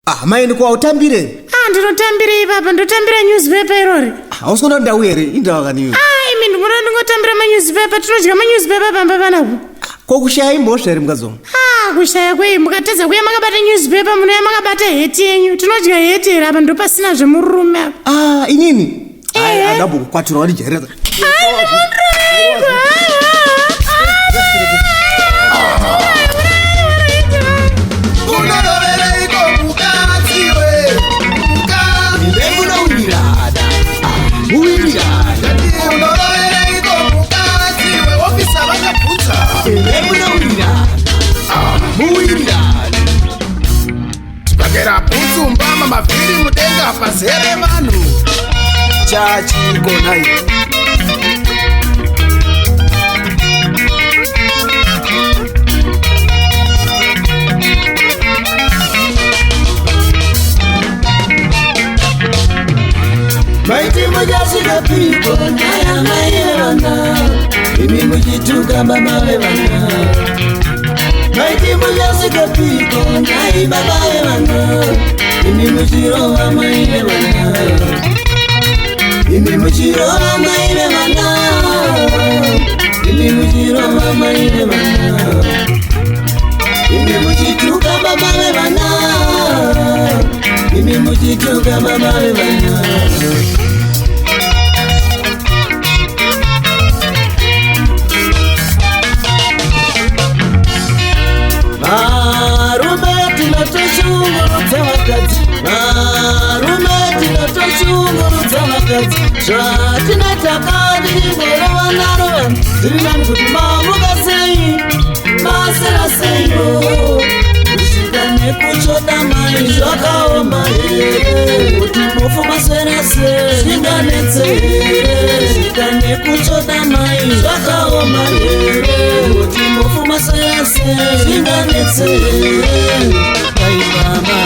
Mai ndiko utambire. Ndinotambire baba, ndotambira newspaper irori. Usona ndau here, indawa kani. Imi ndikona ndingotambira newspaper, tinodya newspaper pamba panapo. Kokushaya imbosha ere mkazo. Kushaya kwei mukatedza kuya makabata newspaper munoya makabata heti yenyu. Tinodya heti here apa ndopasina zvemurume apa. Inini. Adabu kukwatira wali jereza. Bagera puzumbama mavhiri mudenga pazere vanhu chachigonai maiti mujasika piko naya maive vana imi mujituka baba vevana maiti mujasika piko nai baba vevana imi mujirova maive vana imi mujirova maive vana imi mujirova maive vana imi mujituka baba vevana imi mujituka baba vevana zvatinatakandigorovanarovana zvirinani kuti mamuka sei masera seiyo kusvika nekuchoda mai zvakaoma here kuti mufu masera sei zvinganetse here kusvika nekuchoda mai zvakaoma here kuti mufu masera sei zvinganetse here kaibaba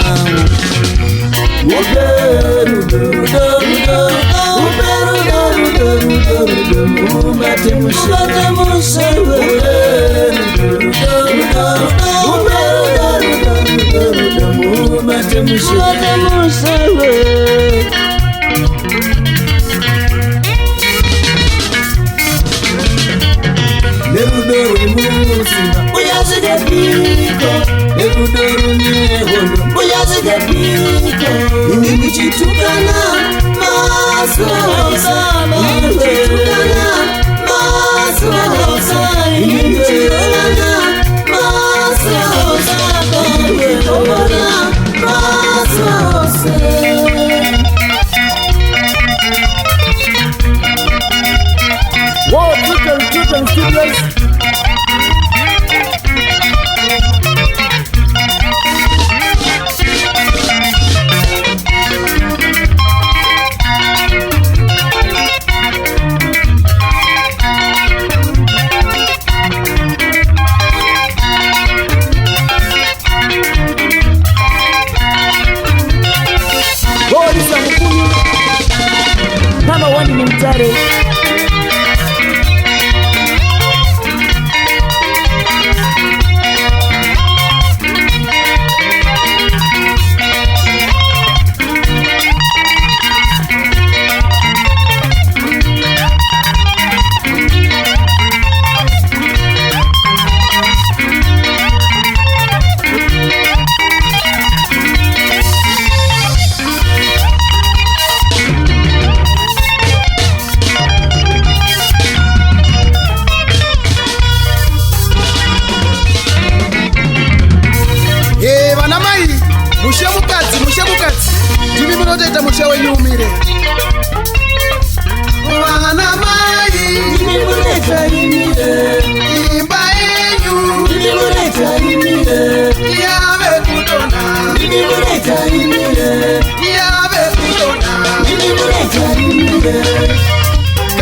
Ubate mushewe Nerudo remusimba uyazike piko Nerudo runyehondo uyazike piko Ini muchitukana masosa Ini muchitukana masosa Ini muchitukana masosa Ini muchitukana masosa Whoa, chicken, studios. God is a mkuni. Kama wani ni mtare. Mushemukadzi ndimi munotoita musha wenyu umire vana mai ndimi munoita imire imba yenyu ndimi munoita imire yave kudonha ndimi munoita imire yave kudonha ndimi munoita imire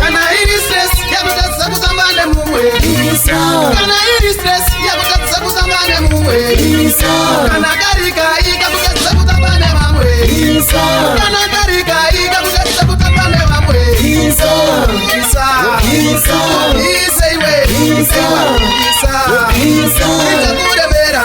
kana iri stress yakutadzisa kutamba nemumwe kana iri stress yakutadzisa kutamba nemumwe kana karika ikakutadzisa kutamba nemamwe kana karika ikakutadzisa kutamba nemamwe iseiwe itakuremera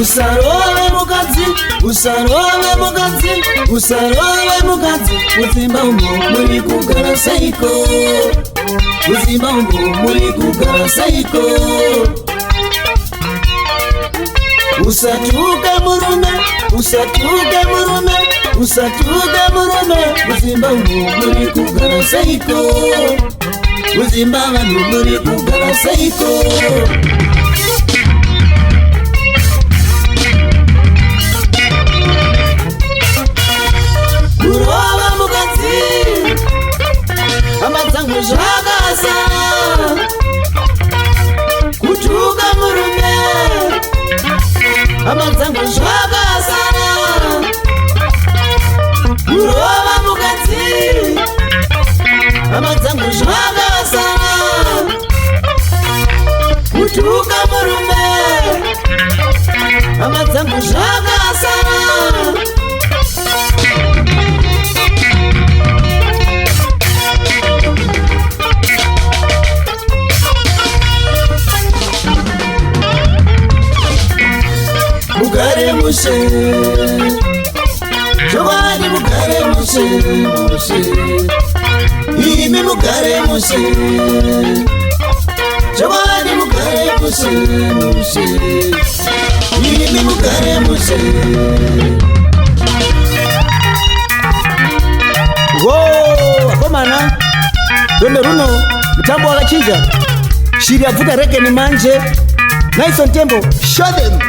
usarove mukadzi, usarove mukadzi, usarove mukadzi. Mudzimba umo muri kugara seiko, mudzimba umo muri kugara seiko. Usatuke murume, usatuke murume, usatuke murume. Mudzimba umo muri kugara seiko, mudzimba vanhu muri kugara seiko. Kurova mukadzi, hama dzangu zvakasa. Kutuka murume, hama dzangu zvakasa. Kurova mukadzi, hama dzangu zvakasa. Kutuka murume, hama dzangu zvakasa. Mugare mushe, Giovanni mugare mushe, mushe. Imi mugare mushe, Giovanni mugare mushe, mushe. Imi mugare mushe. Wo, akomana, donde runo, mtambo wakachinja. Shiri yavuta reke ni manje. Nice on tempo, show them.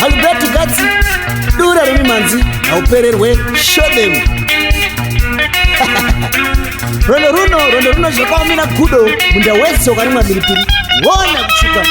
Alberto Gazzi, dura rimi manzi, aupererwe, show them. Rondo runo shakwa mina kudo, munda weso karimwa milipiri, wona kuchuka.